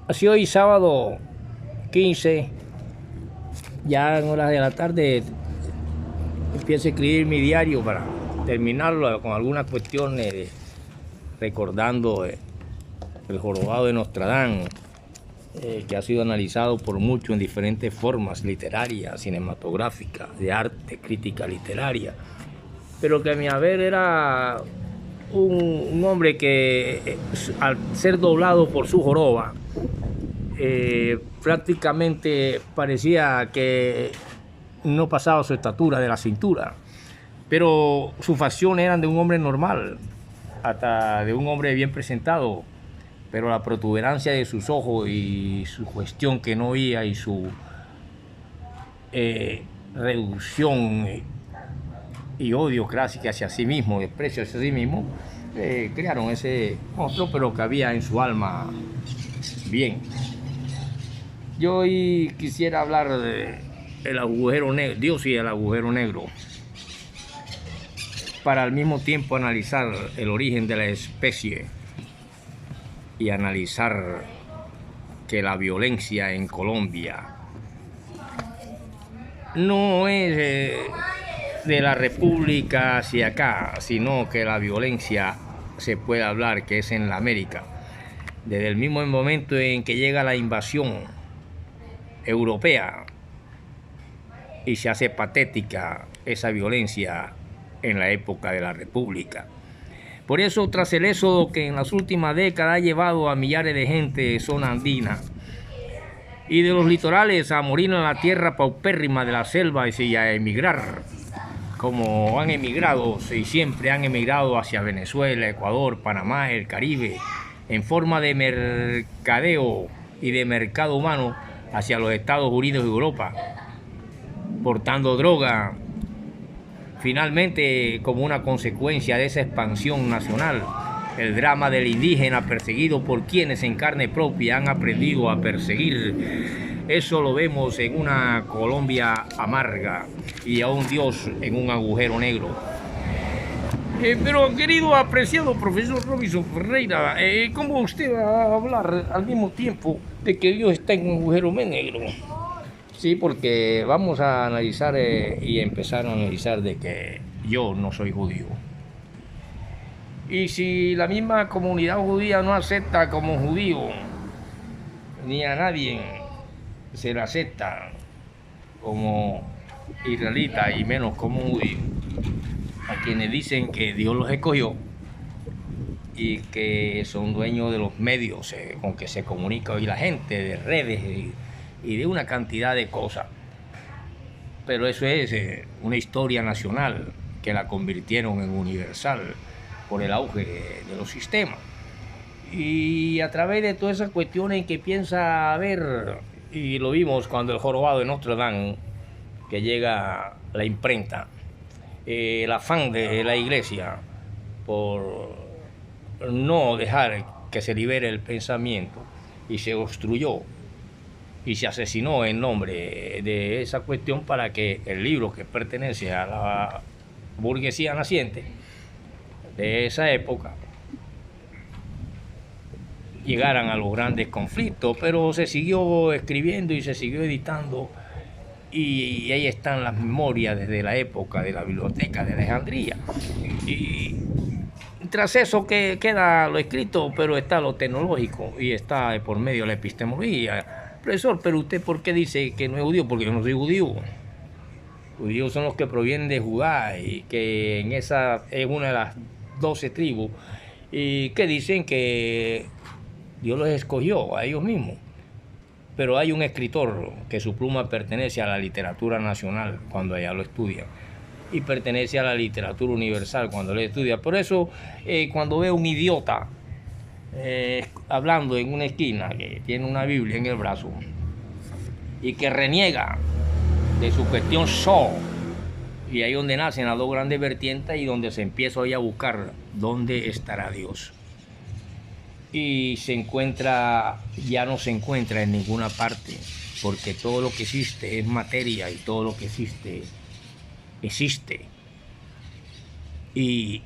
Así hoy sábado 15, ya en horas de la tarde, empiezo a escribir mi diario para terminarlo con algunas cuestiones recordando el jorobado de Notre Dame, que ha sido analizado por muchos en diferentes formas literarias, cinematográficas, de arte, crítica literaria, pero que a mi haber era un hombre que al ser doblado por su joroba, prácticamente parecía que no pasaba su estatura de la cintura, pero sus facciones eran de un hombre normal, hasta de un hombre bien presentado, pero la protuberancia de sus ojos y su cuestión que no oía y su reducción y odio clásico hacia sí mismo, desprecio hacia sí mismo, crearon ese monstruo, pero que había en su alma bien. Yo hoy quisiera hablar del agujero negro, Dios y el agujero negro, para al mismo tiempo analizar el origen de la especie y analizar que la violencia en Colombia no es de la República hacia acá, sino que la violencia se puede hablar que es en la América. Desde el mismo momento en que llega la invasión europea y se hace patética esa violencia en la época de la República. Por eso, tras el éxodo que en las últimas décadas ha llevado a millares de gente de zona andina y de los litorales a morir en la tierra paupérrima de la selva y a emigrar, como han emigrado y siempre han emigrado hacia Venezuela, Ecuador, Panamá, el Caribe, en forma de mercadeo y de mercado humano hacia los Estados Unidos y Europa, portando droga. Finalmente, como una consecuencia de esa expansión nacional, el drama del indígena perseguido por quienes en carne propia han aprendido a perseguir, eso lo vemos en una Colombia amarga y a un Dios en un agujero negro. Pero querido apreciado profesor Robinson Ferreira, ¿cómo usted va a hablar al mismo tiempo de que Dios está en un agujero negro? Sí, porque vamos a analizar y empezar a analizar de que yo no soy judío. Y si la misma comunidad judía no acepta como judío, ni a nadie se le acepta como israelita y menos como judío, a quienes dicen que Dios los escogió y que son dueños de los medios con que se comunica hoy la gente, de redes y de una cantidad de cosas. Pero eso es una historia nacional que la convirtieron en universal por el auge de los sistemas. Y a través de todas esas cuestiones en que piensa ver, y lo vimos cuando el jorobado de Notre Dame, que llega la imprenta, el afán de la iglesia por no dejar que se libere el pensamiento, y se obstruyó y se asesinó en nombre de esa cuestión para que el libro, que pertenece a la burguesía naciente de esa época, llegaran a los grandes conflictos, pero se siguió escribiendo y se siguió editando, y ahí están las memorias desde la época de la biblioteca de Alejandría. Y tras eso que queda lo escrito, pero está lo tecnológico y está por medio de la epistemología. Profesor, pero usted ¿por qué dice que no es judío? Porque yo no soy judío. Judíos son los que provienen de Judá y que en esa es una de las 12 tribus y que dicen que Dios los escogió a ellos mismos. Pero hay un escritor que su pluma pertenece a la literatura nacional cuando allá lo estudian y pertenece a la literatura universal cuando lo estudia. Por eso cuando veo un idiota hablando en una esquina que tiene una Biblia en el brazo y que reniega de su cuestión y ahí donde nacen las dos grandes vertientes y donde se empieza hoy a buscar dónde estará Dios, y se encuentra, ya no se encuentra en ninguna parte, porque todo lo que existe es materia y todo lo que existe y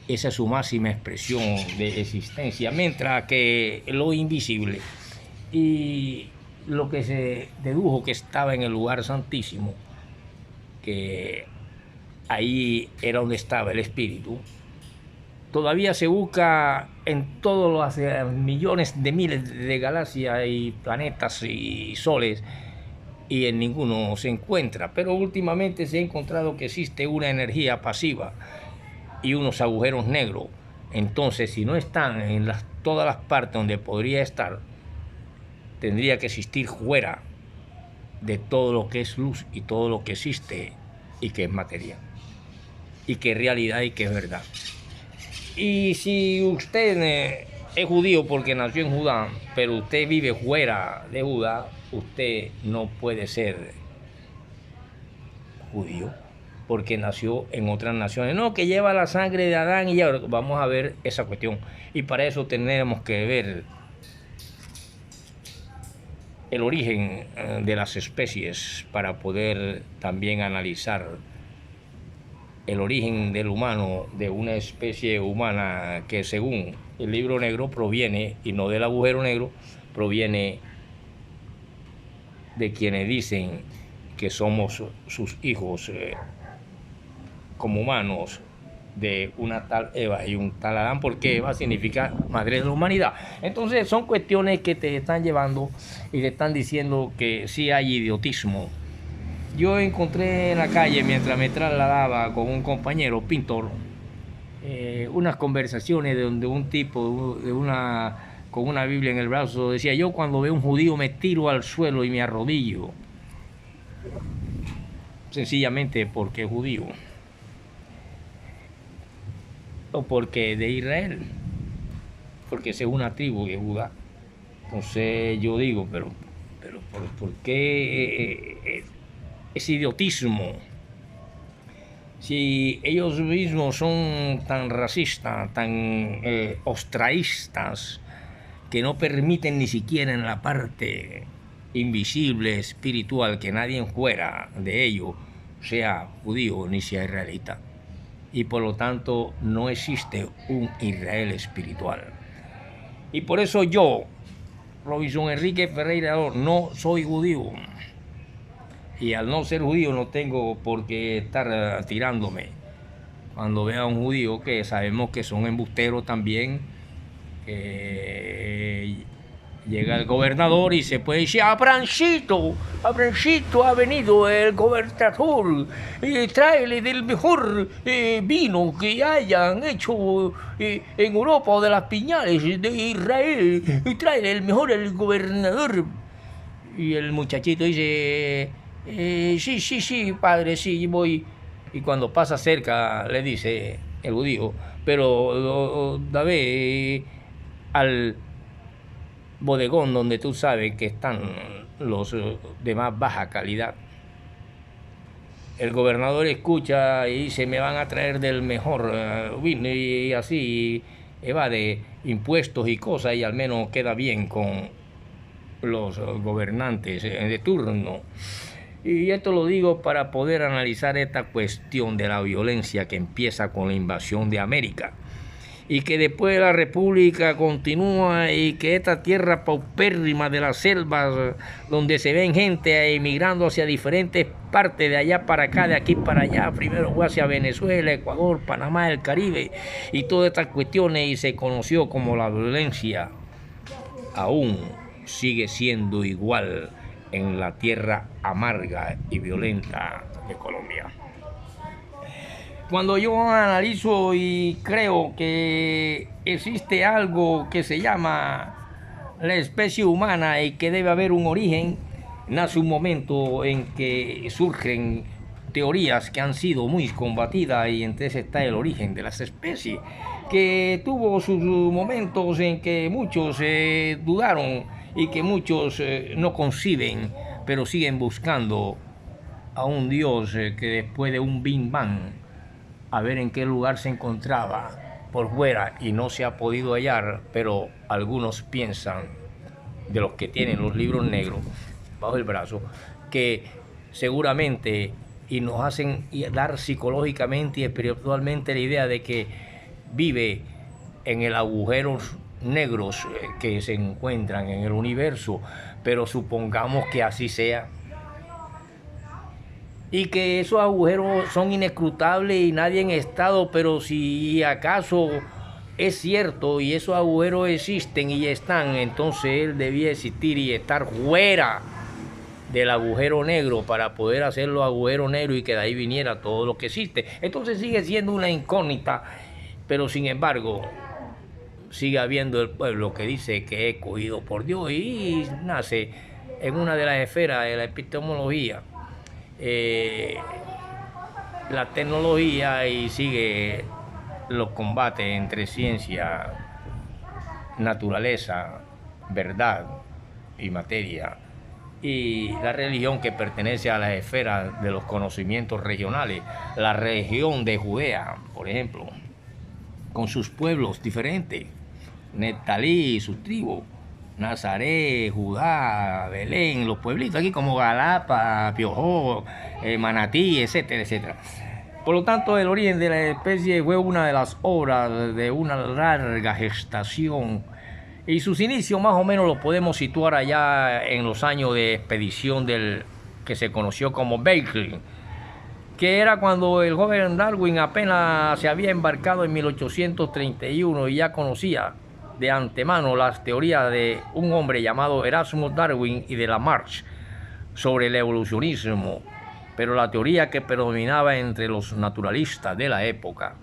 esa es su máxima expresión de existencia, mientras que lo invisible y lo que se dedujo que estaba en el lugar santísimo, que ahí era donde estaba el espíritu, todavía se busca en todos los millones de miles de galaxias y planetas y soles, y en ninguno se encuentra. Pero últimamente se ha encontrado que existe una energía pasiva y unos agujeros negros. Entonces, si no están en todas las partes donde podría estar, tendría que existir fuera de todo lo que es luz y todo lo que existe y que es materia y que es realidad y que es verdad. Y si usted es judío porque nació en Judá, pero usted vive fuera de Judá, usted no puede ser judío porque nació en otras naciones. No, que lleva la sangre de Adán y ya vamos a ver esa cuestión. Y para eso tenemos que ver el origen de las especies para poder también analizar el origen del humano, de una especie humana que según el libro negro proviene, y no del agujero negro, proviene de quienes dicen que somos sus hijos como humanos, de una tal Eva y un tal Adán, porque Eva significa madre de la humanidad. Entonces son cuestiones que te están llevando y te están diciendo que sí hay idiotismo. Yo encontré en la calle, mientras me trasladaba con un compañero pintor, unas conversaciones donde un tipo con una Biblia en el brazo decía: yo cuando veo un judío me tiro al suelo y me arrodillo, sencillamente porque es judío o porque de Israel, porque es una tribu de Judá. Entonces yo digo, pero ¿por qué ese idiotismo? Si ellos mismos son tan racistas, tan ostraístas, que no permiten ni siquiera en la parte invisible, espiritual, que nadie fuera de ellos sea judío ni sea israelita. Y por lo tanto no existe un Israel espiritual. Y por eso yo, Robinson Enrique Ferreira, no soy judío. Y al no ser judío no tengo por qué estar tirándome. Cuando vea a un judío, que sabemos que son embusteros también, llega el gobernador y se puede decir: Abrancito ha venido el gobernador, tráele del mejor vino que hayan hecho en Europa o de las piñales de Israel, tráele el mejor, el gobernador. Y el muchachito dice: sí, padre, sí, voy. Y cuando pasa cerca le dice el judío: pero dame al bodegón donde tú sabes que están los de más baja calidad. El gobernador escucha y dice: me van a traer del mejor vino, y así evade impuestos y cosas, y al menos queda bien con los gobernantes de turno. Y esto lo digo para poder analizar esta cuestión de la violencia que empieza con la invasión de América y que después de la República continúa, y que esta tierra paupérrima de las selvas, donde se ven gente emigrando hacia diferentes partes, de allá para acá, de aquí para allá, primero fue hacia Venezuela, Ecuador, Panamá, el Caribe y todas estas cuestiones, y se conoció como la violencia, aún sigue siendo igual en la tierra amarga y violenta de Colombia. Cuando yo analizo y creo que existe algo que se llama la especie humana y que debe haber un origen, nace un momento en que surgen teorías que han sido muy combatidas, y entonces está el origen de las especies, que tuvo sus momentos en que muchos dudaron y que muchos no conciben, pero siguen buscando a un Dios que después de un Big Bang, a ver en qué lugar se encontraba por fuera, y no se ha podido hallar, pero algunos piensan, de los que tienen los libros negros bajo el brazo, que seguramente, y nos hacen dar psicológicamente y espiritualmente la idea de que vive en el agujero negros que se encuentran en el universo, pero supongamos que así sea. Y que esos agujeros son inescrutables y nadie en estado, pero si acaso es cierto y esos agujeros existen y están, entonces él debía existir y estar fuera del agujero negro para poder hacerlo agujero negro y que de ahí viniera todo lo que existe. Entonces sigue siendo una incógnita, pero sin embargo sigue habiendo el pueblo que dice que es escogido por Dios y nace en una de las esferas de la epistemología, la tecnología, y sigue los combates entre ciencia, naturaleza, verdad y materia, y la religión, que pertenece a las esferas de los conocimientos regionales. La región de Judea, por ejemplo, con sus pueblos diferentes, Neftalí y sus tribus, Nazaret, Judá, Belén, los pueblitos aquí como Galapa, Piojó, Manatí, etcétera, etcétera. Por lo tanto, el origen de la especie fue una de las obras de una larga gestación, y sus inicios más o menos los podemos situar allá en los años de expedición del que se conoció como Bering, que era cuando el joven Darwin apenas se había embarcado en 1831 y ya conocía de antemano las teorías de un hombre llamado Erasmus Darwin y de Lamarck sobre el evolucionismo, pero la teoría que predominaba entre los naturalistas de la época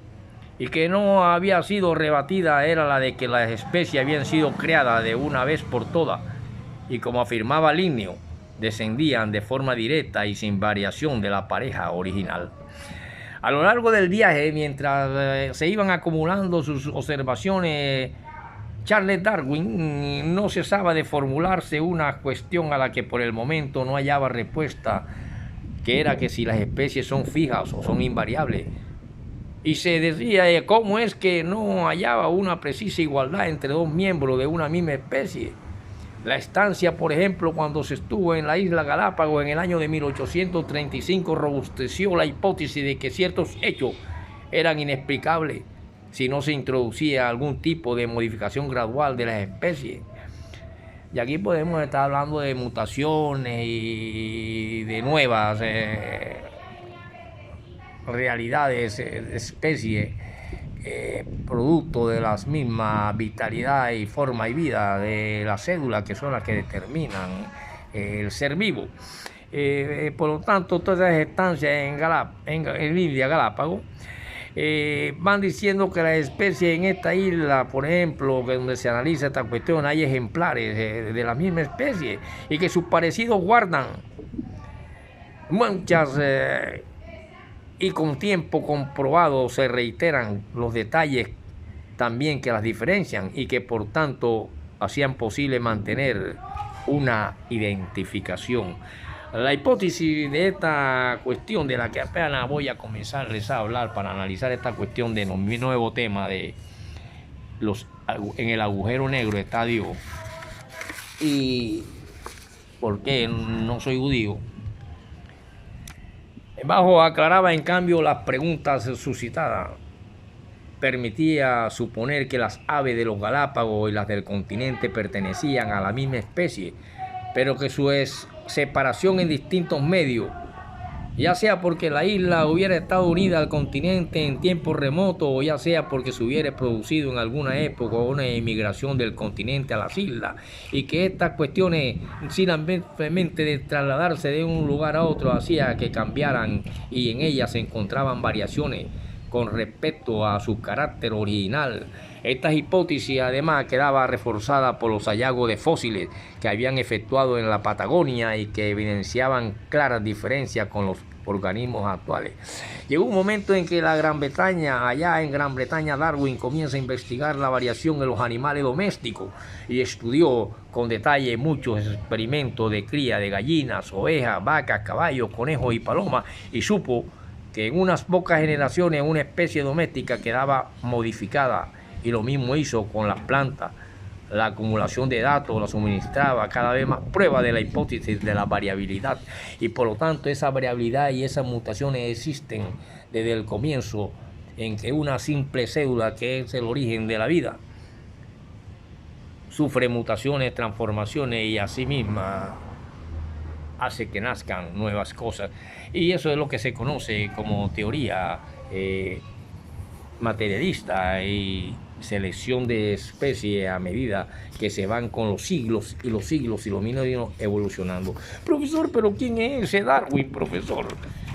y que no había sido rebatida era la de que las especies habían sido creadas de una vez por todas y, como afirmaba Linneo, descendían de forma directa y sin variación de la pareja original. A lo largo del viaje, mientras se iban acumulando sus observaciones, Charles Darwin no cesaba de formularse una cuestión a la que por el momento no hallaba respuesta, que era que si las especies son fijas o son invariables. Y se decía cómo es que no hallaba una precisa igualdad entre dos miembros de una misma especie. La estancia, por ejemplo, cuando se estuvo en la isla Galápagos en el año de 1835, robusteció la hipótesis de que ciertos hechos eran inexplicables si no se introducía algún tipo de modificación gradual de las especies. Y aquí podemos estar hablando de mutaciones y de nuevas realidades, especies, producto de las mismas vitalidad y forma y vida de las células, que son las que determinan el ser vivo. Por lo tanto, todas esas estancias en Isla Galápagos van diciendo que las especies en esta isla, por ejemplo, que donde se analiza esta cuestión, hay ejemplares de la misma especie y que sus parecidos guardan muchas y con tiempo comprobado se reiteran los detalles también que las diferencian y que por tanto hacían posible mantener una identificación. La hipótesis de esta cuestión, de la que apenas voy a comenzar a hablar para analizar esta cuestión de mi nuevo tema de en el agujero negro está Dios y por qué no soy judío. Bajo aclaraba en cambio las preguntas suscitadas. Permitía suponer que las aves de los Galápagos y las del continente pertenecían a la misma especie, pero que su separación en distintos medios, ya sea porque la isla hubiera estado unida al continente en tiempos remotos o ya sea porque se hubiera producido en alguna época una emigración del continente a las islas, y que estas cuestiones simplemente de trasladarse de un lugar a otro hacía que cambiaran y en ellas se encontraban variaciones con respecto a su carácter original. Esta hipótesis además quedaba reforzada por los hallazgos de fósiles que habían efectuado en la Patagonia y que evidenciaban claras diferencias con los organismos actuales. Llegó un momento en que allá en Gran Bretaña, Darwin comienza a investigar la variación en los animales domésticos y estudió con detalle muchos experimentos de cría de gallinas, ovejas, vacas, caballos, conejos y palomas, y supo que en unas pocas generaciones una especie doméstica quedaba modificada, y lo mismo hizo con las plantas. La acumulación de datos la suministraba cada vez más pruebas de la hipótesis de la variabilidad, y por lo tanto esa variabilidad y esas mutaciones existen desde el comienzo en que una simple célula, que es el origen de la vida, sufre mutaciones, transformaciones y así misma hace que nazcan nuevas cosas. Y eso es lo que se conoce como teoría materialista y selección de especies a medida que se van con los siglos y los siglos y los milenios evolucionando. Profesor, pero ¿quién es ese Darwin, profesor?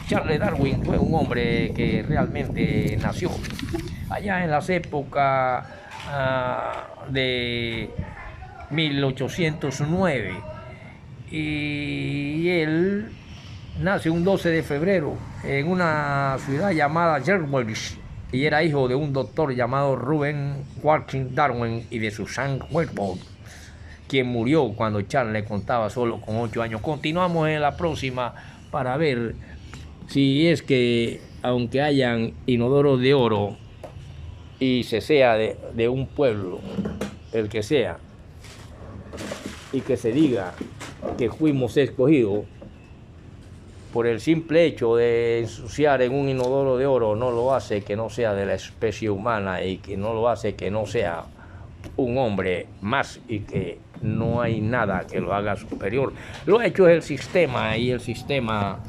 Charles Darwin fue un hombre que realmente nació allá en las épocas de 1809 y él nace un 12 de febrero en una ciudad llamada Gerwich y era hijo de un doctor llamado Reuben Watkins Darwin y de Susan Whitmore, quien murió cuando Charles le contaba solo con 8 años. Continuamos en la próxima para ver si es que, aunque hayan inodoros de oro y se sea de un pueblo, el que sea, y que se diga que fuimos escogidos por el simple hecho de ensuciar en un inodoro de oro, no lo hace que no sea de la especie humana y que no lo hace que no sea un hombre más y que no hay nada que lo haga superior. Lo hecho es el sistema y el sistema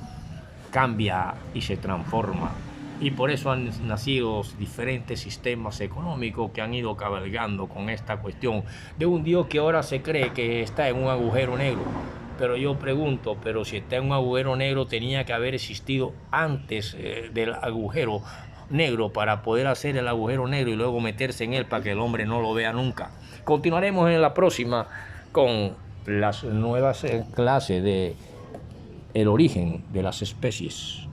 cambia y se transforma. Y por eso han nacido diferentes sistemas económicos que han ido cabalgando con esta cuestión de un Dios que ahora se cree que está en un agujero negro. Pero yo pregunto, pero si está en un agujero negro tenía que haber existido antes del agujero negro para poder hacer el agujero negro y luego meterse en él para que el hombre no lo vea nunca. Continuaremos en la próxima con las nuevas clases de el origen de las especies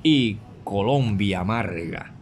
y Colombia amarga.